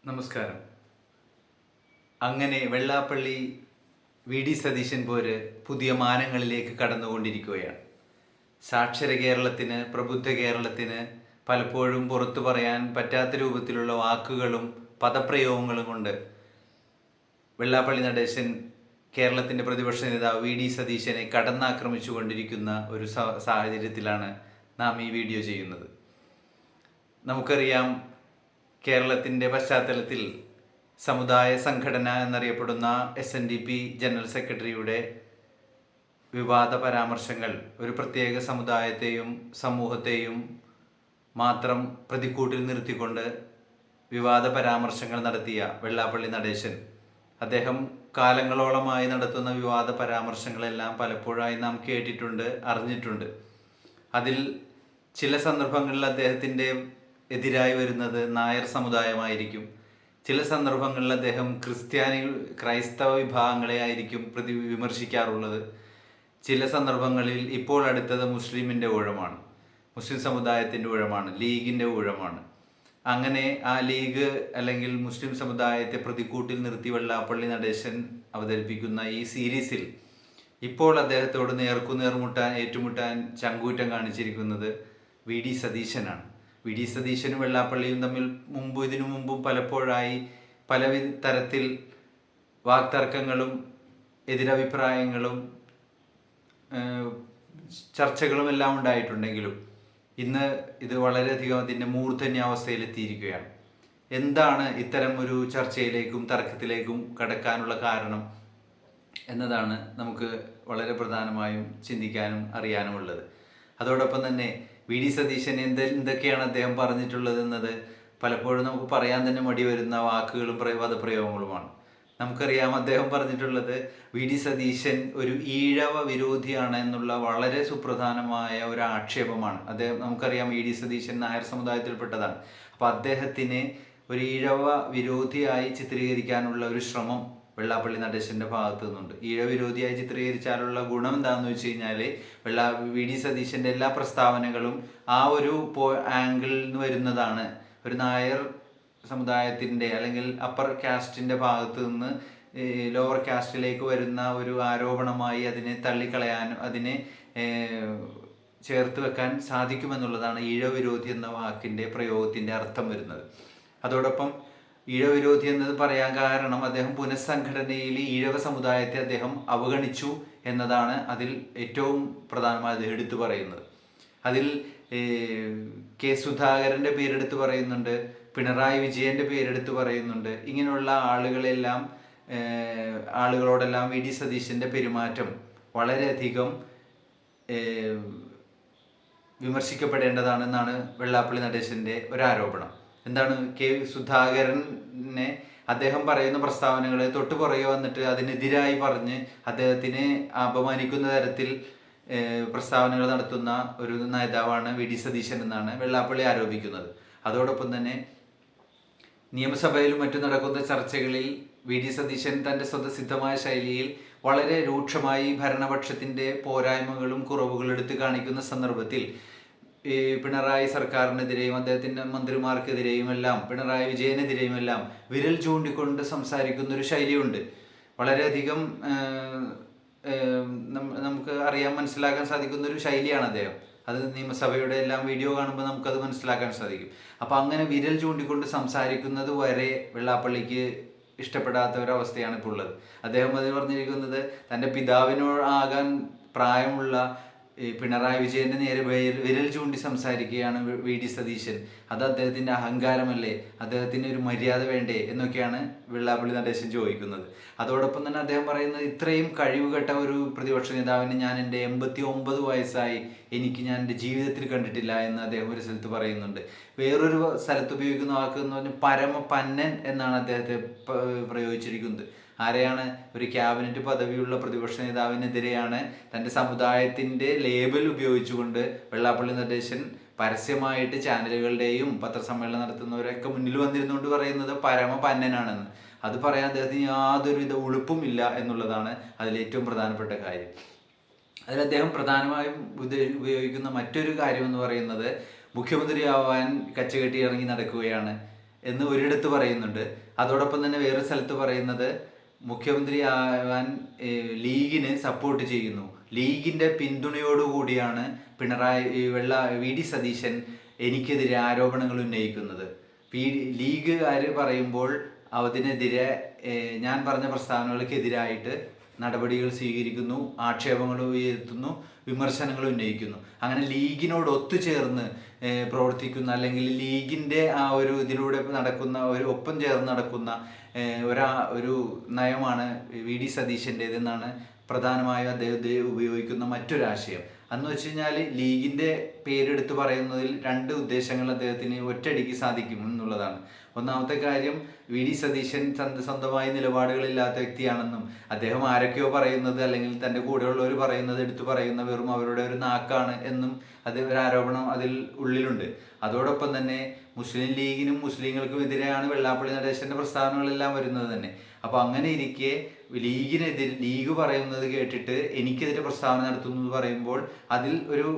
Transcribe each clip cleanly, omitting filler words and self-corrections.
നമസ്കാരം. അങ്ങനെ വെള്ളാപ്പള്ളി വി.ഡി. സതീശൻ പോര് പുതിയ മാനങ്ങളിലേക്ക് കടന്നുകൊണ്ടിരിക്കുകയാണ്. സാക്ഷര കേരളത്തിന്, പ്രബുദ്ധ കേരളത്തിന് പലപ്പോഴും പുറത്തു പറയാൻ പറ്റാത്ത രൂപത്തിലുള്ള വാക്കുകളും പദപ്രയോഗങ്ങളും കൊണ്ട് വെള്ളാപ്പള്ളി നടേശൻ കേരളത്തിൻ്റെ പ്രതിപക്ഷ നേതാവ് വി.ഡി. സതീശനെ കടന്നാക്രമിച്ചു കൊണ്ടിരിക്കുന്ന ഒരു സാഹചര്യത്തിലാണ് നാം ഈ വീഡിയോ ചെയ്യുന്നത്. നമുക്കറിയാം, കേരളത്തിൻ്റെ പശ്ചാത്തലത്തിൽ സമുദായ സംഘടന എന്നറിയപ്പെടുന്ന SNDP ജനറൽ സെക്രട്ടറിയുടെ വിവാദ പരാമർശങ്ങൾ ഒരു പ്രത്യേക സമുദായത്തെയും സമൂഹത്തെയും മാത്രം പ്രതിക്കൂട്ടിൽ നിർത്തിക്കൊണ്ട് വിവാദ പരാമർശങ്ങൾ നടത്തിയ വെള്ളാപ്പള്ളി നടേശൻ, അദ്ദേഹം കാലങ്ങളോളമായി നടത്തുന്ന വിവാദ പരാമർശങ്ങളെല്ലാം പലപ്പോഴായി നാം കേട്ടിട്ടുണ്ട്, അറിഞ്ഞിട്ടുണ്ട്. അതിൽ ചില സന്ദർഭങ്ങളിൽ അദ്ദേഹത്തിൻ്റെ എതിരായി വരുന്നത് നായർ സമുദായമായിരിക്കും. ചില സന്ദർഭങ്ങളിൽ അദ്ദേഹം ക്രൈസ്തവ വിഭാഗങ്ങളെ ആയിരിക്കും വിമർശിക്കാറുള്ളത്. ചില സന്ദർഭങ്ങളിൽ ഇപ്പോൾ അടുത്തത് മുസ്ലിമിൻ്റെ ഊഴമാണ്, മുസ്ലിം സമുദായത്തിൻ്റെ ഊഴമാണ്, ലീഗിൻ്റെ ഊഴമാണ്. അങ്ങനെ ആ ലീഗ് അല്ലെങ്കിൽ മുസ്ലിം സമുദായത്തെ പ്രതിക്കൂട്ടിൽ നിർത്തി വെള്ളാപ്പള്ളി നടേശൻ അവതരിപ്പിക്കുന്ന ഈ സീരീസിൽ ഇപ്പോൾ അദ്ദേഹത്തോട് നേർക്കുനേർ ഏറ്റുമുട്ടാൻ ചങ്കൂറ്റം കാണിച്ചിരിക്കുന്നത് വി.ഡി. സതീശനാണ്. വി.ഡി. സതീശനും വെള്ളാപ്പള്ളിയും തമ്മിൽ ഇതിനു മുമ്പും പലപ്പോഴായി പല തരത്തിൽ വാക്തർക്കങ്ങളും എതിരഭിപ്രായങ്ങളും ചർച്ചകളും എല്ലാം ഉണ്ടായിട്ടുണ്ടെങ്കിലും ഇന്ന് ഇത് വളരെയധികം അതിൻ്റെ മൂർധന്യാവസ്ഥയിലെത്തിയിരിക്കുകയാണ്. എന്താണ് ഇത്തരം ഒരു ചർച്ചയിലേക്കും തർക്കത്തിലേക്കും കടക്കാനുള്ള കാരണം എന്നതാണ് നമുക്ക് വളരെ പ്രധാനമായും ചിന്തിക്കാനും അറിയാനുമുള്ളത്. അതോടൊപ്പം തന്നെ വി.ഡി. സതീശൻ എന്തൊക്കെയാണ് അദ്ദേഹം പറഞ്ഞിട്ടുള്ളത് എന്നത് പലപ്പോഴും നമുക്ക് പറയാൻ തന്നെ മടി വരുന്ന വാക്കുകളും പദപ്രയോഗങ്ങളുമാണ്. നമുക്കറിയാം, അദ്ദേഹം പറഞ്ഞിട്ടുള്ളത് വി.ഡി. സതീശൻ ഒരു ഈഴവ വിരോധിയാണ് എന്നുള്ള വളരെ സുപ്രധാനമായ ഒരു ആക്ഷേപമാണ്. നമുക്കറിയാം, വി.ഡി. സതീശൻ നായർ സമുദായത്തിൽപ്പെട്ടതാണ്. അപ്പോൾ അദ്ദേഹത്തിനെ ഒരു ഈഴവ വിരോധിയായി ചിത്രീകരിക്കാനുള്ള ഒരു ശ്രമം വെള്ളാപ്പള്ളി നടേശൻ്റെ ഭാഗത്തു നിന്നുണ്ട്. ഈഴവിരോധിയായി ചിത്രീകരിച്ചാലുള്ള ഗുണം എന്താണെന്ന് വെച്ച് കഴിഞ്ഞാൽ, വി.ഡി. സതീശൻ്റെ എല്ലാ പ്രസ്താവനകളും ആ ഒരു ആംഗിളിൽ നിന്ന് വരുന്നതാണ്. ഒരു നായർ സമുദായത്തിൻ്റെ അല്ലെങ്കിൽ അപ്പർ കാസ്റ്റിൻ്റെ ഭാഗത്തു നിന്ന് ലോവർ കാസ്റ്റിലേക്ക് വരുന്ന ഒരു ആരോപണമായി അതിനെ തള്ളിക്കളയാനും അതിനെ ചേർത്ത് വെക്കാൻ സാധിക്കുമെന്നുള്ളതാണ് ഈഴവിരോധി എന്ന വാക്കിൻ്റെ പ്രയോഗത്തിൻ്റെ അർത്ഥം വരുന്നത്. അതോടൊപ്പം ഈഴവിരോധി എന്നത് പറയാൻ കാരണം അദ്ദേഹം പുനഃസംഘടനയിൽ ഈഴവ സമുദായത്തെ അദ്ദേഹം അവഗണിച്ചു എന്നതാണ് അതിൽ ഏറ്റവും പ്രധാനമായി അദ്ദേഹം എടുത്തു പറയുന്നത്. അതിൽ കെ സുധാകരൻ്റെ പേരെടുത്ത് പറയുന്നുണ്ട്, പിണറായി വിജയൻ്റെ പേരെടുത്ത് പറയുന്നുണ്ട്. ഇങ്ങനെയുള്ള ആളുകളോടെല്ലാം വി.ഡി. സതീശൻ്റെ പെരുമാറ്റം വളരെയധികം വിമർശിക്കപ്പെടേണ്ടതാണെന്നാണ് വെള്ളാപ്പള്ളി നടേശൻ്റെ ഒരാരോപണം. എന്താണ്, കെ സുധാകരനെ അദ്ദേഹം പറയുന്ന പ്രസ്താവനകളെ തൊട്ടു പുറകെ വന്നിട്ട് അതിനെതിരായി പറഞ്ഞ് അദ്ദേഹത്തിനെ അപമാനിക്കുന്ന തരത്തിൽ പ്രസ്താവനകൾ നടത്തുന്ന ഒരു നേതാവാണ് വി.ഡി. സതീശൻ എന്നാണ് വെള്ളാപ്പള്ളി ആരോപിക്കുന്നത്. അതോടൊപ്പം തന്നെ നിയമസഭയിലും മറ്റും നടക്കുന്ന ചർച്ചകളിൽ വി.ഡി. സതീശൻ തൻ്റെ സ്വതസിദ്ധമായ ശൈലിയിൽ വളരെ രൂക്ഷമായി ഭരണപക്ഷത്തിൻ്റെ പോരായ്മകളും കുറവുകളും എടുത്ത് കാണിക്കുന്ന സന്ദർഭത്തിൽ പിണറായി സർക്കാരിനെതിരെയും അദ്ദേഹത്തിൻ്റെ മന്ത്രിമാർക്കെതിരെയും എല്ലാം പിണറായി വിജയനെതിരെയും എല്ലാം വിരൽ ചൂണ്ടിക്കൊണ്ട് സംസാരിക്കുന്ന ഒരു ശൈലിയുണ്ട്. വളരെയധികം നമുക്ക് മനസ്സിലാക്കാൻ സാധിക്കുന്ന ഒരു ശൈലിയാണ് അദ്ദേഹം. അത് നിയമസഭയുടെ എല്ലാം വീഡിയോ കാണുമ്പോൾ നമുക്കത് മനസ്സിലാക്കാൻ സാധിക്കും. അപ്പോൾ അങ്ങനെ വിരൽ ചൂണ്ടിക്കൊണ്ട് സംസാരിക്കുന്നത് വരെ വെള്ളാപ്പള്ളിക്ക് ഇഷ്ടപ്പെടാത്ത ഒരവസ്ഥയാണ് ഇപ്പോൾ ഉള്ളത്. അദ്ദേഹം അതിൽ പറഞ്ഞിരിക്കുന്നത് തൻ്റെ പിതാവിനോടാകാൻ പ്രായമുള്ള പിണറായി വിജയൻ്റെ നേരെ വിരൽ ചൂണ്ടി സംസാരിക്കുകയാണ് വി.ഡി. സതീശൻ. അത് അദ്ദേഹത്തിൻ്റെ അഹങ്കാരമല്ലേ, അദ്ദേഹത്തിന് ഒരു മര്യാദ വേണ്ടേ എന്നൊക്കെയാണ് വെള്ളാപ്പള്ളി നടേശൻ ചോദിക്കുന്നത്. അതോടൊപ്പം തന്നെ അദ്ദേഹം പറയുന്നത്, ഇത്രയും കഴിവുകെട്ട ഒരു പ്രതിപക്ഷ നേതാവിനെ ഞാൻ എൻ്റെ 89 വയസ്സായി ഞാൻ എൻ്റെ ജീവിതത്തിൽ കണ്ടിട്ടില്ല എന്ന് അദ്ദേഹം ഒരു സ്ഥലത്ത് പറയുന്നുണ്ട്. വേറൊരു സ്ഥലത്ത് ഉപയോഗിക്കുന്ന വാക്ക് എന്ന് പറഞ്ഞാൽ പരമപന്നൻ എന്നാണ് അദ്ദേഹത്തെ പ്രയോഗിച്ചിരിക്കുന്നത്. ആരെയാണ്? ഒരു ക്യാബിനറ്റ് പദവിയുള്ള പ്രതിപക്ഷ നേതാവിനെതിരെയാണ് തൻ്റെ സമുദായത്തിൻ്റെ ലേബൽ ഉപയോഗിച്ചുകൊണ്ട് വെള്ളാപ്പള്ളി നടേശൻ പരസ്യമായിട്ട് ചാനലുകളുടെയും പത്രസമ്മേളനം നടത്തുന്നവരൊക്കെ മുന്നിൽ വന്നിരുന്നുകൊണ്ട് പറയുന്നത് പരമപന്നനാണെന്ന്. അത് പറയാൻ അദ്ദേഹത്തിന് യാതൊരുവിധ ഉളുപ്പും ഇല്ല എന്നുള്ളതാണ് അതിലേറ്റവും പ്രധാനപ്പെട്ട കാര്യം. അതിൽ അദ്ദേഹം പ്രധാനമായും ഉപയോഗിക്കുന്ന മറ്റൊരു കാര്യം എന്ന് പറയുന്നത്, മുഖ്യമന്ത്രിയാവാൻ കച്ചകെട്ടി ഇറങ്ങി നടക്കുകയാണ്, എന്ന് ഒരിടത്ത് പറയുന്നുണ്ട്. അതോടൊപ്പം തന്നെ വേറൊരു സ്ഥലത്ത് പറയുന്നത് മുഖ്യമന്ത്രി ആവാൻ ലീഗിന് സപ്പോർട്ട് ചെയ്യുന്നു. ലീഗിൻ്റെ പിന്തുണയോടുകൂടിയാണ് വി ഡി സതീശൻ എനിക്കെതിരെ ആരോപണങ്ങൾ ഉന്നയിക്കുന്നത്. ലീഗുകാർ പറയുമ്പോൾ അതിനെതിരെ ഞാൻ പറഞ്ഞ പ്രസ്താവനകൾക്കെതിരായിട്ട് നടപടികൾ സ്വീകരിക്കുന്നു, ആക്ഷേപങ്ങൾ ഉയർത്തുന്നു, വിമർശനങ്ങൾ ഉന്നയിക്കുന്നു. അങ്ങനെ ലീഗിനോട് ഒത്തുചേർന്ന് പ്രവർത്തിക്കുന്ന, അല്ലെങ്കിൽ ലീഗിൻ്റെ ആ ഒരു ഇതിലൂടെ നടക്കുന്ന, ഒപ്പം ചേർന്ന് നടക്കുന്ന ഒരു നയമാണ് വി ഡി സതീശൻ്റേതെന്നാണ് പ്രധാനമായും അദ്ദേഹത്തെ ഉപയോഗിക്കുന്ന മറ്റൊരാശയം. അന്ന് വെച്ച് കഴിഞ്ഞാൽ ലീഗിൻ്റെ പേരെടുത്ത് പറയുന്നതിൽ രണ്ട് ഉദ്ദേശങ്ങൾ അദ്ദേഹത്തിന് ഒറ്റയടിക്ക് സാധിക്കും എന്നുള്ളതാണ്. ഒന്നാമത്തെ കാര്യം, വി ഡി സതീശൻ സ്വന്തമായി നിലപാടുകളില്ലാത്ത വ്യക്തിയാണെന്നും അദ്ദേഹം ആരൊക്കെയോ പറയുന്നത്, അല്ലെങ്കിൽ തൻ്റെ കൂടെയുള്ളവർ പറയുന്നത് എടുത്തു പറയുന്ന വെറും അവരുടെ ഒരു നാക്കാണ് എന്നും ഒരു ആരോപണം അതിൽ ഉള്ളിലുണ്ട്. അതോടൊപ്പം തന്നെ മുസ്ലിം ലീഗിനും മുസ്ലിങ്ങൾക്കും എതിരെയാണ് വെള്ളാപ്പള്ളി നടേശൻ്റെ പ്രസ്താവനകളെല്ലാം വരുന്നത് തന്നെ. അപ്പോൾ അങ്ങനെ ഇരിക്കെ ലീഗ് പറയുന്നത് കേട്ടിട്ട് എനിക്കെതിരെ പ്രസ്താവന നടത്തുന്നു എന്ന് പറയുമ്പോൾ അതിൽ ഒരു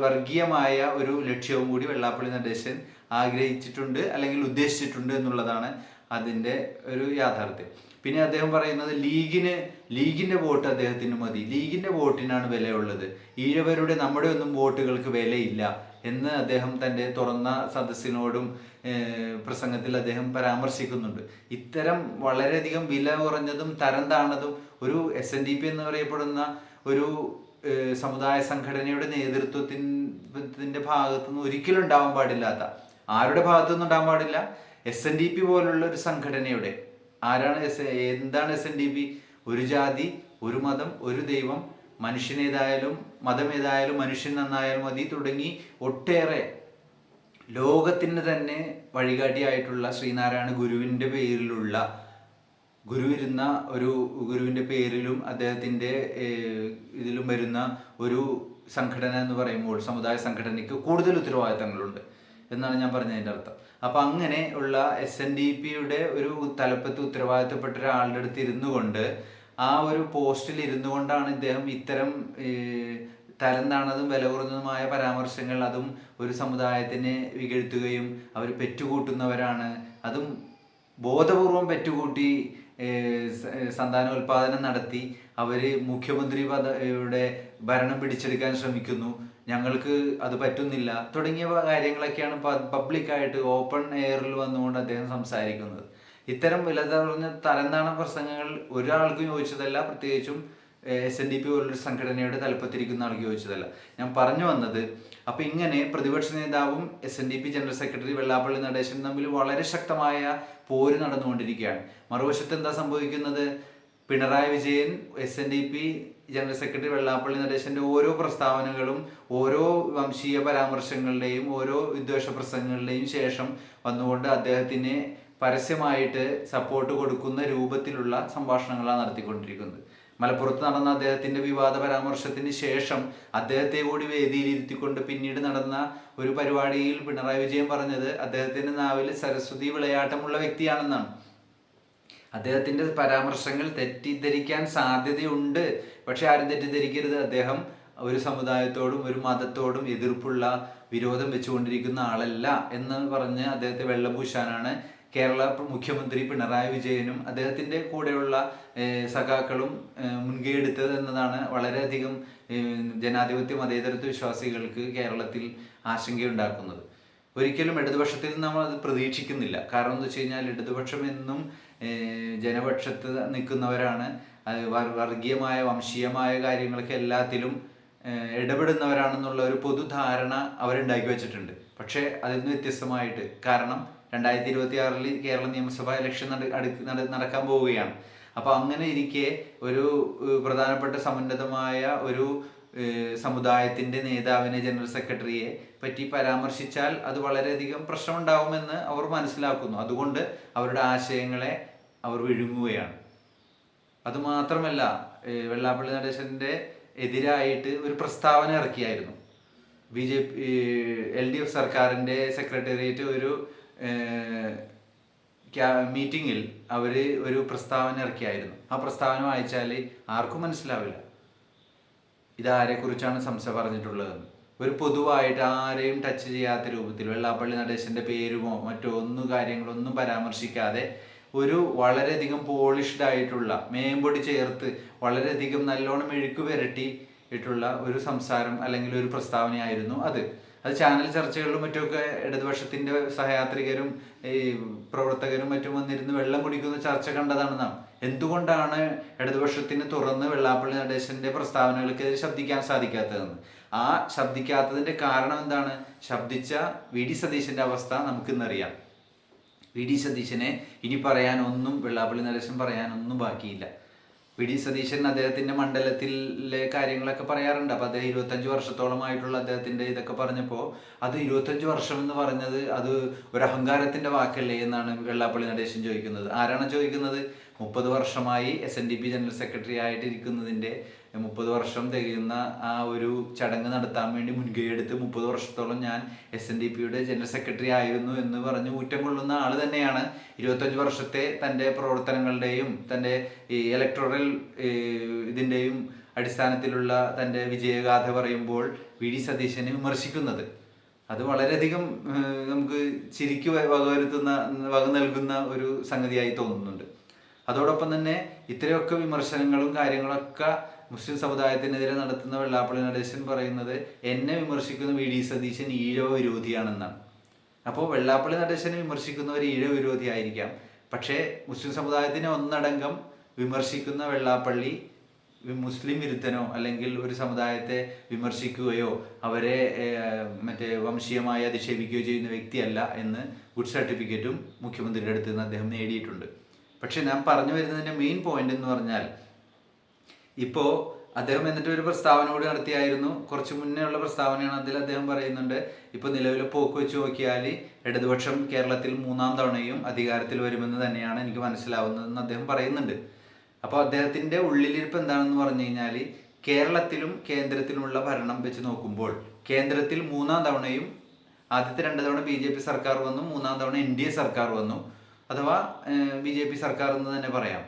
വർഗീയമായ ഒരു ലക്ഷ്യവും കൂടി വെള്ളാപ്പള്ളി നടേശൻ ആഗ്രഹിച്ചിട്ടുണ്ട്, അല്ലെങ്കിൽ ഉദ്ദേശിച്ചിട്ടുണ്ട് എന്നുള്ളതാണ് അതിൻ്റെ ഒരു യാഥാർത്ഥ്യം. പിന്നെ അദ്ദേഹം പറയുന്നത് ലീഗിൻ്റെ വോട്ട് അദ്ദേഹത്തിന് മതി, ലീഗിൻ്റെ വോട്ടിനാണ് വിലയുള്ളത്, ഈഴവരുടെ നമ്മുടെ ഒന്നും വോട്ടുകൾക്ക് വിലയില്ല എന്ന് അദ്ദേഹം തൻ്റെ തുറന്ന സദസ്സിനോടും പ്രസംഗത്തിൽ അദ്ദേഹം പരാമർശിക്കുന്നുണ്ട്. ഇത്തരം വളരെയധികം വില കുറഞ്ഞതും തരം താണതും ഒരു SNDP എന്ന് പറയപ്പെടുന്ന ഒരു സമുദായ സംഘടനയുടെ നേതൃത്വത്തിൻ്റെ ഭാഗത്തുനിന്ന് ഒരിക്കലും ഉണ്ടാവാൻ പാടില്ലാത്ത, ആരുടെ ഭാഗത്തുനിന്നും ഉണ്ടാവാൻ പാടില്ല, SNDP പോലുള്ള ഒരു സംഘടനയുടെ. എന്താണ് SNDP? ഒരു ജാതി, ഒരു മതം, ഒരു ദൈവം, മനുഷ്യനേതായാലും മതമേതായാലും മനുഷ്യൻ നന്നായാലും മതി തുടങ്ങി ഒട്ടേറെ ലോകത്തിന് തന്നെ വഴികാട്ടിയായിട്ടുള്ള ശ്രീനാരായണ ഗുരുവിൻ്റെ പേരിലുള്ള ഗുരുവിൻ്റെ പേരിലും അദ്ദേഹത്തിൻ്റെ ഇതിലും വരുന്ന ഒരു സംഘടന എന്ന് പറയുമ്പോൾ സമുദായ സംഘടനയ്ക്ക് കൂടുതൽ ഉത്തരവാദിത്തങ്ങളുണ്ട് എന്നാണ് ഞാൻ പറഞ്ഞതിൻ്റെ അർത്ഥം. അപ്പം അങ്ങനെ ഉള്ള SNDPയുടെ ഒരു തലപ്പത്ത് ഉത്തരവാദിത്തപ്പെട്ട ഒരാളുടെ അടുത്ത് ഇരുന്നു കൊണ്ട്, ആ ഒരു പോസ്റ്റിൽ ഇരുന്നു കൊണ്ടാണ് ഇദ്ദേഹം ഇത്തരം തരം താണതും വില കുറഞ്ഞതുമായ പരാമർശങ്ങൾ, അതും ഒരു സമുദായത്തിനെ വികഴ്ത്തുകയും അവർ പെറ്റുകൂട്ടുന്നവരാണ്, അതും ബോധപൂർവം പെറ്റുകൂട്ടി സന്താനോൽപാദനം നടത്തി അവർ മുഖ്യമന്ത്രി പദവിയുടെ ഭരണം പിടിച്ചെടുക്കാൻ ശ്രമിക്കുന്നു, ഞങ്ങൾക്ക് അത് പറ്റുന്നില്ല തുടങ്ങിയ കാര്യങ്ങളൊക്കെയാണ് പബ്ലിക്കായിട്ട് ഓപ്പൺ എയറിൽ വന്നുകൊണ്ട് അദ്ദേഹം സംസാരിക്കുന്നത്. ഇത്തരം വില കുറഞ്ഞ തരംതാണ പ്രസംഗങ്ങൾ ഒരാൾക്കും യോജിച്ചതല്ല, പ്രത്യേകിച്ചും SNDP പോലൊരു സംഘടനയുടെ തലപ്പത്തിരിക്കുന്ന ആൾക്ക് യോജിച്ചതല്ല. ഞാൻ പറഞ്ഞു വന്നത്, അപ്പം ഇങ്ങനെ പ്രതിപക്ഷ നേതാവും SNDP ജനറൽ സെക്രട്ടറി വെള്ളാപ്പള്ളി നടേശനും തമ്മിൽ വളരെ ശക്തമായ പോര് നടന്നുകൊണ്ടിരിക്കുകയാണ്. മറുവശത്ത് എന്താ സംഭവിക്കുന്നത്? Pinarayi Vijayan SNDP general secretary Vellappally നടേശൻ്റെ ഓരോ പ്രസ്താവനകളും ഓരോ വംശീയ പരാമർശങ്ങളുടെയും ഓരോ വിദ്വേഷ പ്രസംഗങ്ങളുടെയും ശേഷം വന്നുകൊണ്ട് അദ്ദേഹത്തിന് പരസ്യമായിട്ട് സപ്പോർട്ട് കൊടുക്കുന്ന രൂപത്തിലുള്ള സംഭാഷണങ്ങളാണ് നടത്തിക്കൊണ്ടിരിക്കുന്നത്. മലപ്പുറത്ത് നടന്ന അദ്ദേഹത്തിൻ്റെ വിവാദ പരാമർശത്തിന് ശേഷം അദ്ദേഹത്തെ കൂടി വേദിയിലിരുത്തിക്കൊണ്ട് പിന്നീട് നടന്ന ഒരു പരിപാടിയിൽ പിണറായി വിജയൻ പറഞ്ഞത് അദ്ദേഹത്തിൻ്റെ നാവിൽ സരസ്വതി വിളയാട്ടമുള്ള വ്യക്തിയാണെന്നാണ്. അദ്ദേഹത്തിൻ്റെ പരാമർശങ്ങൾ തെറ്റിദ്ധരിക്കാൻ സാധ്യതയുണ്ട്, പക്ഷെ ആരും തെറ്റിദ്ധരിക്കരുത്, അദ്ദേഹം ഒരു സമുദായത്തോടും ഒരു മതത്തോടും എതിർപ്പുള്ള വിരോധം വെച്ചുകൊണ്ടിരിക്കുന്ന ആളല്ല എന്ന് പറഞ്ഞ് അദ്ദേഹത്തെ വെള്ളപൂശാനാണ് കേരള മുഖ്യമന്ത്രി പിണറായി വിജയനും അദ്ദേഹത്തിൻ്റെ കൂടെയുള്ള സഖാക്കളും മുൻകൈ എടുത്തത് എന്നതാണ് വളരെയധികം ജനാധിപത്യ മതേതരത്വ വിശ്വാസികൾക്ക് കേരളത്തിൽ ആശങ്കയുണ്ടാക്കുന്നത്. ഒരിക്കലും ഇടതുപക്ഷത്തിൽ നിന്ന് നമ്മൾ അത് പ്രതീക്ഷിക്കുന്നില്ല. കാരണം എന്ന് വെച്ച് കഴിഞ്ഞാൽ ഇടതുപക്ഷം എന്നും ജനപക്ഷത്ത് നിൽക്കുന്നവരാണ്, വർഗീയമായ വംശീയമായ കാര്യങ്ങൾക്ക് എല്ലാത്തിലും ഇടപെടുന്നവരാണെന്നുള്ള ഒരു പൊതുധാരണ അവരുണ്ടാക്കി വെച്ചിട്ടുണ്ട്. പക്ഷേ അതിൽ നിന്ന് വ്യത്യസ്തമായിട്ട്, കാരണം 2026 കേരള നിയമസഭാ ഇലക്ഷൻ നടക്കാൻ പോവുകയാണ്. അപ്പോൾ അങ്ങനെ ഇരിക്കെ ഒരു പ്രധാനപ്പെട്ട സമുന്നതമായ ഒരു സമുദായത്തിൻ്റെ നേതാവിനെ, ജനറൽ സെക്രട്ടറിയെ പറ്റി പരാമർശിച്ചാൽ അത് വളരെയധികം പ്രശ്നമുണ്ടാകുമെന്ന് അവർ മനസ്സിലാക്കുന്നു. അതുകൊണ്ട് അവരുടെ ആശയങ്ങളെ അവർ വിഴുങ്ങുകയാണ്. അതുമാത്രമല്ല, വെള്ളാപ്പള്ളി നടേശൻ്റെ എതിരായിട്ട് ഒരു പ്രസ്താവന ഇറക്കിയായിരുന്നു. LDF സർക്കാരിൻ്റെ സെക്രട്ടേറിയറ്റ് ഒരു മീറ്റിങ്ങിൽ അവർ ഒരു പ്രസ്താവന ഇറക്കിയായിരുന്നു. ആ പ്രസ്താവന വായിച്ചാൽ ആർക്കും മനസ്സിലാവില്ല ഇതാരെക്കുറിച്ചാണ് പറഞ്ഞിട്ടുള്ളതെന്ന്. ഒരു പൊതുവായിട്ട് ആരെയും ടച്ച് ചെയ്യാത്ത രൂപത്തിൽ വെള്ളാപ്പള്ളി നടേശൻ്റെ പേരുമോ മറ്റോ കാര്യങ്ങളൊന്നും പരാമർശിക്കാതെ ഒരു വളരെയധികം പോളിഷ്ഡ് ആയിട്ടുള്ള മേമ്പൊടി ചേർത്ത് വളരെയധികം നല്ലോണം മെഴുക്ക് പുരട്ടിയിട്ടുള്ള ഒരു സംസാരം അല്ലെങ്കിൽ ഒരു പ്രസ്താവനയായിരുന്നു അത് ചാനൽ ചർച്ചകളിലും മറ്റുമൊക്കെ ഇടതുപക്ഷത്തിന്റെ സഹയാത്രികരും ഈ പ്രവർത്തകരും മറ്റും വന്നിരുന്ന് വെള്ളം കുടിക്കുന്ന ചർച്ച കണ്ടതാണ് നാം. എന്തുകൊണ്ടാണ് ഇടതുപക്ഷത്തിന് തുറന്ന് വെള്ളാപ്പള്ളി നടേശന്റെ പ്രസ്താവനകൾക്കെതിരെ ശബ്ദിക്കാൻ സാധിക്കാത്തതെന്ന്. ആ ശബ്ദിക്കാത്തതിന്റെ കാരണം എന്താണ്? ശബ്ദിച്ച വി ഡി സതീശന്റെ അവസ്ഥ നമുക്കിന്നറിയാം. വി ഡി സതീശനെ ഇനി പറയാനൊന്നും, വെള്ളാപ്പള്ളി നടേശൻ പറയാനൊന്നും ബാക്കിയില്ല. വി ഡി സതീശൻ അദ്ദേഹത്തിന്റെ മണ്ഡലത്തിലെ കാര്യങ്ങളൊക്കെ പറയാറുണ്ട്. അപ്പൊ അദ്ദേഹം 25 വർഷത്തോളമായിട്ടുള്ള അദ്ദേഹത്തിന്റെ ഇതൊക്കെ പറഞ്ഞപ്പോൾ അത് 25 വർഷം എന്ന് പറഞ്ഞത് അത് ഒരു അഹങ്കാരത്തിന്റെ വാക്കല്ലേ എന്നാണ് വെള്ളാപ്പള്ളി നടേശൻ ചോദിക്കുന്നത്. ആരാണ് ചോദിക്കുന്നത്? 30 വർഷമായി SNDP ജനറൽ സെക്രട്ടറി ആയിട്ടിരിക്കുന്നതിന്റെ 30 വർഷം തികയുന്ന ആ ഒരു ചടങ്ങ് നടത്താൻ വേണ്ടി മുൻകൈയെടുത്ത് 30 വർഷത്തോളം ഞാൻ SNDPയുടെ ജനറൽ സെക്രട്ടറി ആയിരുന്നു എന്ന് പറഞ്ഞ് ഊറ്റം കൊള്ളുന്ന ആൾ തന്നെയാണ് 25 വർഷത്തെ തൻ്റെ പ്രവർത്തനങ്ങളുടെയും തൻ്റെ ഈ ഇലക്ടറൽ ഇതിൻ്റെയും അടിസ്ഥാനത്തിലുള്ള തൻ്റെ വിജയഗാഥ പറയുമ്പോൾ വി ഡി സതീശനെ വിമർശിക്കുന്നത്. അത് വളരെയധികം നമുക്ക് ചിരിക്ക് വക നൽകുന്ന ഒരു സംഗതിയായി തോന്നുന്നുണ്ട്. അതോടൊപ്പം തന്നെ ഇത്രയൊക്കെ വിമർശനങ്ങളും കാര്യങ്ങളൊക്കെ മുസ്ലിം സമുദായത്തിനെതിരെ നടത്തുന്ന വെള്ളാപ്പള്ളി നടേശൻ പറയുന്നത് എന്നെ വിമർശിക്കുന്ന വി ഡി സതീശൻ ഈഴവ വിരോധിയാണെന്നാണ്. അപ്പോൾ വെള്ളാപ്പള്ളി നടേശനെ വിമർശിക്കുന്നവർ ഈഴവ വിരോധി ആയിരിക്കാം, പക്ഷേ മുസ്ലിം സമുദായത്തിനെ ഒന്നടങ്കം വിമർശിക്കുന്ന വെള്ളാപ്പള്ളി മുസ്ലിം വിരുദ്ധനോ അല്ലെങ്കിൽ ഒരു സമുദായത്തെ വിമർശിക്കുകയോ അവരെ വംശീയമായി അധിക്ഷേപിക്കുകയോ ചെയ്യുന്ന വ്യക്തിയല്ല എന്ന് ഗുഡ് സർട്ടിഫിക്കറ്റും മുഖ്യമന്ത്രിയുടെ അടുത്ത് നിന്ന് അദ്ദേഹം നേടിയിട്ടുണ്ട്. പക്ഷെ ഞാൻ പറഞ്ഞു വരുന്നതിൻ്റെ മെയിൻ പോയിന്റ് എന്ന് പറഞ്ഞാൽ, ഇപ്പോൾ അദ്ദേഹം എന്നിട്ട് ഒരു പ്രസ്താവന കൂടി നടത്തിയായിരുന്നു. കുറച്ച് മുന്നേ ഉള്ള പ്രസ്താവനയാണ്. അതിൽ അദ്ദേഹം പറയുന്നുണ്ട്, ഇപ്പോൾ നിലവിലെ പോക്ക് വെച്ച് നോക്കിയാൽ ഇടതുപക്ഷം കേരളത്തിൽ 3ാം തവണയും അധികാരത്തിൽ വരുമെന്ന് തന്നെയാണ് എനിക്ക് മനസ്സിലാവുന്നതെന്ന് അദ്ദേഹം പറയുന്നുണ്ട്. അപ്പോൾ അദ്ദേഹത്തിൻ്റെ ഉള്ളിലിരിപ്പ് എന്താണെന്ന് പറഞ്ഞു കഴിഞ്ഞാൽ, കേരളത്തിലും കേന്ദ്രത്തിലുമുള്ള ഭരണം വെച്ച് നോക്കുമ്പോൾ കേന്ദ്രത്തിൽ 3ാം തവണയും ആദ്യത്തെ 2 തവണ BJP സർക്കാർ വന്നു, 3ാം തവണ NDA സർക്കാർ വന്നു, അഥവാ BJP സർക്കാർ എന്ന് തന്നെ പറയാം.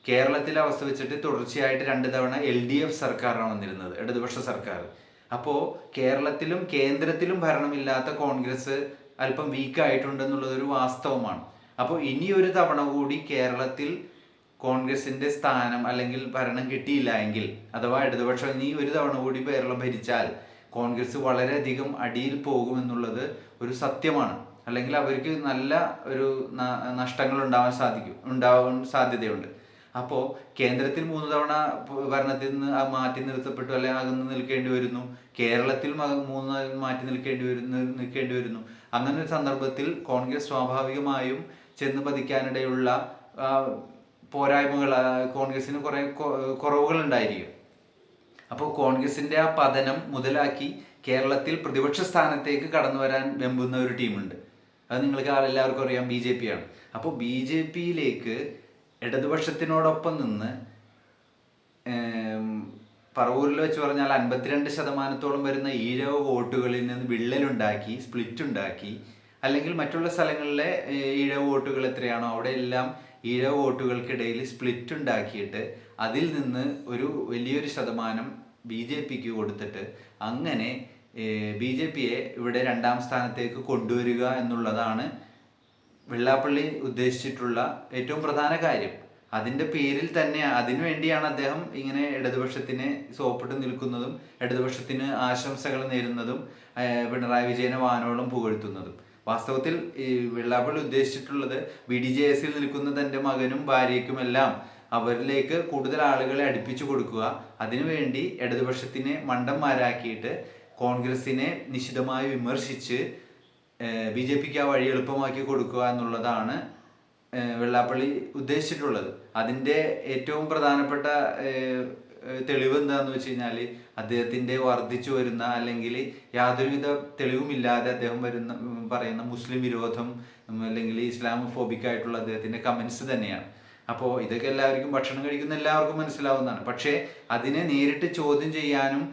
കേരളത്തിലെ അവസ്ഥ വെച്ചിട്ട് തുടർച്ചയായിട്ട് 2 തവണ LDF സർക്കാരാണ് വന്നിരുന്നത്, ഇടതുപക്ഷ സർക്കാർ. അപ്പോൾ കേരളത്തിലും കേന്ദ്രത്തിലും ഭരണമില്ലാത്ത കോൺഗ്രസ് അല്പം വീക്കായിട്ടുണ്ടെന്നുള്ളതൊരു വാസ്തവമാണ്. അപ്പോൾ ഇനി ഒരു തവണ കൂടി കേരളത്തിൽ കോൺഗ്രസിന്റെ സ്ഥാനം അല്ലെങ്കിൽ ഭരണം കിട്ടിയില്ല എങ്കിൽ, അഥവാ ഇടതുപക്ഷം ഇനി ഒരു തവണ കൂടി കേരളം ഭരിച്ചാൽ കോൺഗ്രസ് വളരെയധികം അടിയിൽ പോകുമെന്നുള്ളത് ഒരു സത്യമാണ്. അല്ലെങ്കിൽ അവർക്ക് നല്ല ഒരു നഷ്ടങ്ങൾ ഉണ്ടാവാൻ സാധ്യതയുണ്ട്. അപ്പോൾ കേന്ദ്രത്തിൽ 3 തവണ ഭരണത്തിൽ നിന്ന് മാറ്റി നിർത്തപ്പെട്ടു അല്ലെങ്കിൽ അകന്ന് നിൽക്കേണ്ടി വരുന്നു, കേരളത്തിൽ 3 മാറ്റി നിൽക്കേണ്ടി വരുന്നു. അങ്ങനെ ഒരു സന്ദർഭത്തിൽ കോൺഗ്രസ് സ്വാഭാവികമായും ചെന്ന് പതിക്കാനിടയുള്ള പോരായ്മകൾ, കോൺഗ്രസിന് കുറേ കുറവുകൾ ഉണ്ടായിരിക്കും. അപ്പോൾ കോൺഗ്രസിന്റെ ആ പതനം മുതലാക്കി കേരളത്തിൽ പ്രതിപക്ഷ സ്ഥാനത്തേക്ക് കടന്നു വരാൻ വെമ്പുന്ന ഒരു ടീമുണ്ട്. അത് നിങ്ങൾക്ക് എല്ലാവർക്കും അറിയാം, BJP ആണ്. അപ്പോൾ BJPയിലേക്ക് ഇടതുപക്ഷത്തിനോടൊപ്പം നിന്ന് പറവൂരിൽ വെച്ച് പറഞ്ഞാൽ 52% വരുന്ന ഈഴവ വോട്ടുകളിൽ നിന്ന് വിള്ളലുണ്ടാക്കി, സ്പ്ലിറ്റ് ഉണ്ടാക്കി, അല്ലെങ്കിൽ മറ്റുള്ള സ്ഥലങ്ങളിലെ ഈഴവ വോട്ടുകൾ എത്രയാണോ അവിടെ എല്ലാം ഈഴവ വോട്ടുകൾക്കിടയിൽ സ്പ്ലിറ്റ് ഉണ്ടാക്കിയിട്ട് അതിൽ നിന്ന് ഒരു വലിയൊരു ശതമാനം BJPക്ക് കൊടുത്തിട്ട് അങ്ങനെ BJPയെ ഇവിടെ 2ാം സ്ഥാനത്തേക്ക് കൊണ്ടുവരിക എന്നുള്ളതാണ് വെള്ളാപ്പള്ളി ഉദ്ദേശിച്ചിട്ടുള്ള ഏറ്റവും പ്രധാന കാര്യം. അതിൻ്റെ പേരിൽ തന്നെ അതിനുവേണ്ടിയാണ് അദ്ദേഹം ഇങ്ങനെ ഇടതുപക്ഷത്തിനെ സോപ്പിട്ട് നിൽക്കുന്നതും ഇടതുപക്ഷത്തിന് ആശംസകൾ നേരുന്നതും പിണറായി വിജയനെ വാനോളം പുകഴ്ത്തുന്നതും. വാസ്തവത്തിൽ ഈ വെള്ളാപ്പള്ളി ഉദ്ദേശിച്ചിട്ടുള്ളത് BDJS-ൽ നിൽക്കുന്ന തൻ്റെ മകനും ഭാര്യയ്ക്കുമെല്ലാം അവരിലേക്ക് കൂടുതൽ ആളുകളെ അടുപ്പിച്ചു കൊടുക്കുക, അതിനുവേണ്ടി ഇടതുപക്ഷത്തിനെ മണ്ടന്മാരാക്കിയിട്ട് കോൺഗ്രസിനെ നിശിതമായി വിമർശിച്ച് BJPക്ക് ആ വഴി എളുപ്പമാക്കി കൊടുക്കുക എന്നുള്ളതാണ് വെള്ളാപ്പള്ളി ഉദ്ദേശിച്ചിട്ടുള്ളത്. അതിൻ്റെ ഏറ്റവും പ്രധാനപ്പെട്ട തെളിവ് എന്താണെന്ന് വെച്ച് കഴിഞ്ഞാൽ, അദ്ദേഹത്തിൻ്റെ വർദ്ധിച്ചു വരുന്ന അല്ലെങ്കിൽ യാതൊരുവിധ തെളിവുമില്ലാതെ അദ്ദേഹം പറയുന്ന മുസ്ലിം വിരോധം അല്ലെങ്കിൽ ഇസ്ലാമോഫോബിക് അദ്ദേഹത്തിൻ്റെ കമൻസ് തന്നെയാണ്. അപ്പോൾ ഇതൊക്കെ എല്ലാവർക്കും, ഭക്ഷണം കഴിക്കുന്ന എല്ലാവർക്കും മനസ്സിലാവുന്നതാണ്. പക്ഷേ അതിനെ നേരിട്ട് ചോദ്യം ചെയ്യാനും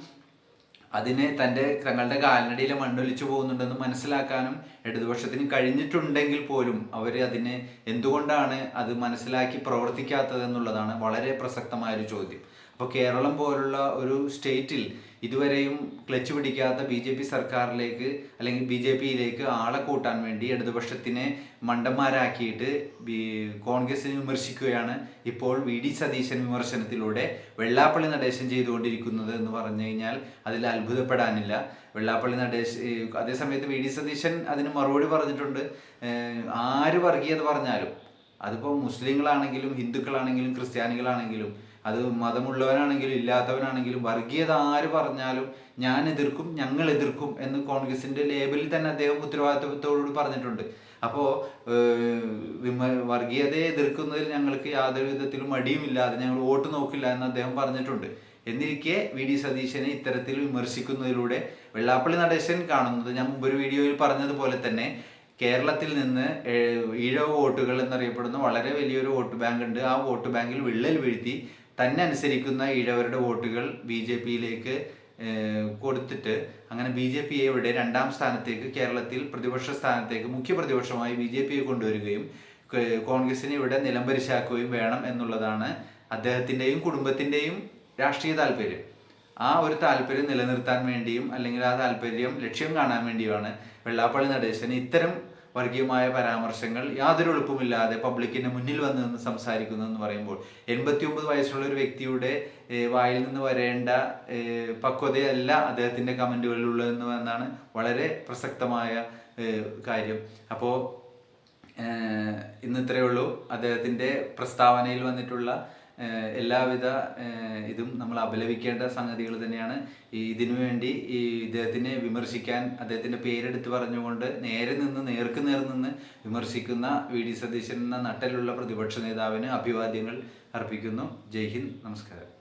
അതിനെ തങ്ങളുടെ കാൽനടിയിലെ മണ്ണൊലിച്ചു പോകുന്നുണ്ടെന്ന് മനസ്സിലാക്കാനും ഇടതുപക്ഷത്തിന് കഴിഞ്ഞിട്ടുണ്ടെങ്കിൽ പോലും അവർ അതിനെ എന്തുകൊണ്ടാണ് അത് മനസ്സിലാക്കി പ്രവർത്തിക്കാത്തതെന്നുള്ളതാണ് വളരെ പ്രസക്തമായൊരു ചോദ്യം. അപ്പോൾ കേരളം പോലുള്ള ഒരു സ്റ്റേറ്റിൽ ഇതുവരെയും ക്ലച്ച് പിടിക്കാത്ത BJP സർക്കാരിലേക്ക് അല്ലെങ്കിൽ BJPയിലേക്ക് ആളെ കൂട്ടാൻ വേണ്ടി ഇടതുപക്ഷത്തിനെ മണ്ടന്മാരാക്കിയിട്ട് കോൺഗ്രസിനെ വിമർശിക്കുകയാണ് ഇപ്പോൾ VD സതീശൻ വിമർശനത്തിലൂടെ വെള്ളാപ്പള്ളി നടേശൻ ചെയ്തുകൊണ്ടിരിക്കുന്നത് എന്ന് പറഞ്ഞു കഴിഞ്ഞാൽ അതിൽ അത്ഭുതപ്പെടാനില്ല. വെള്ളാപ്പള്ളി നടേശ് അതേസമയത്ത് VD സതീശൻ അതിന് മറുപടി പറഞ്ഞിട്ടുണ്ട്. ആര് വർഗീയത പറഞ്ഞാലും, അതിപ്പോൾ മുസ്ലിങ്ങളാണെങ്കിലും ഹിന്ദുക്കളാണെങ്കിലും ക്രിസ്ത്യാനികളാണെങ്കിലും അത് മതമുള്ളവനാണെങ്കിലും ഇല്ലാത്തവനാണെങ്കിലും വർഗീയത ആര് പറഞ്ഞാലും ഞാൻ എതിർക്കും, ഞങ്ങൾ എതിർക്കും എന്ന് കോൺഗ്രസിൻ്റെ ലേബലിൽ തന്നെ അദ്ദേഹം ഉത്തരവാദിത്വത്തോടുകൂടി പറഞ്ഞിട്ടുണ്ട്. അപ്പോൾ വർഗീയതയെ എതിർക്കുന്നതിൽ ഞങ്ങൾക്ക് യാതൊരു വിധത്തിലും മടിയുമില്ല, അത് ഞങ്ങൾ വോട്ട് നോക്കില്ല എന്ന് അദ്ദേഹം പറഞ്ഞിട്ടുണ്ട്. എന്നിരിക്കെ VD സതീശനെ ഇത്തരത്തിൽ വിമർശിക്കുന്നതിലൂടെ വെള്ളാപ്പള്ളി നടേശൻ കാണുന്നത്, ഞാൻ മുമ്പൊരു വീഡിയോയിൽ പറഞ്ഞതുപോലെ തന്നെ, കേരളത്തിൽ നിന്ന് ഈഴവ വോട്ടുകൾ എന്നറിയപ്പെടുന്ന വളരെ വലിയൊരു വോട്ട് ബാങ്ക് ഉണ്ട്. ആ വോട്ട് ബാങ്കിൽ വിള്ളൽ വീഴ്ത്തി തന്നെ അനുസരിക്കുന്ന ഈഴവരുടെ വോട്ടുകൾ BJPയിലേക്ക് കൊടുത്തിട്ട് അങ്ങനെ BJPയെ ഇവിടെ 2ാം സ്ഥാനത്തേക്ക്, കേരളത്തിൽ പ്രതിപക്ഷ സ്ഥാനത്തേക്ക് മുഖ്യ പ്രതിപക്ഷമായി BJPയെ കൊണ്ടുവരികയും കോൺഗ്രസിനെ ഇവിടെ നിലംപരിശാക്കുകയും വേണം എന്നുള്ളതാണ് അദ്ദേഹത്തിൻ്റെയും കുടുംബത്തിൻ്റെയും രാഷ്ട്രീയ താല്പര്യം. ആ ഒരു താല്പര്യം നിലനിർത്താൻ വേണ്ടിയും അല്ലെങ്കിൽ ആ താല്പര്യം ലക്ഷ്യം കാണാൻ വേണ്ടിയുമാണ് വെള്ളാപ്പള്ളി നടേശൻ ഇത്തരം വർഗീയമായ പരാമർശങ്ങൾ യാതൊരു എളുപ്പമില്ലാതെ പബ്ലിക്കിൻ്റെ മുന്നിൽ വന്ന് നിന്ന് സംസാരിക്കുന്നതെന്ന് പറയുമ്പോൾ 89 വയസ്സുള്ള ഒരു വ്യക്തിയുടെ വായിൽ നിന്ന് വരേണ്ട പക്വതയല്ല അദ്ദേഹത്തിൻ്റെ കമൻറ്റുകളിലുള്ളതെന്ന് എന്നാണ് വളരെ പ്രസക്തമായ കാര്യം. അപ്പോൾ ഇന്ന് ഇത്രയേ ഉള്ളൂ. അദ്ദേഹത്തിൻ്റെ പ്രസ്താവനയിൽ വന്നിട്ടുള്ള എല്ലാവിധ ഇതും നമ്മൾ അപലപിക്കേണ്ട സംഗതികൾ തന്നെയാണ്. ഇതിനുവേണ്ടി ഇദ്ദേഹത്തിനെ വിമർശിക്കാൻ, അദ്ദേഹത്തിൻ്റെ പേരെടുത്ത് പറഞ്ഞുകൊണ്ട് നേർക്ക് നേർ നിന്ന് വിമർശിക്കുന്ന VD സതീശൻ എന്ന നട്ടലുള്ള പ്രതിപക്ഷ നേതാവിന് അഭിവാദ്യങ്ങൾ അർപ്പിക്കുന്നു. ജയ് ഹിന്ദ്, നമസ്കാരം.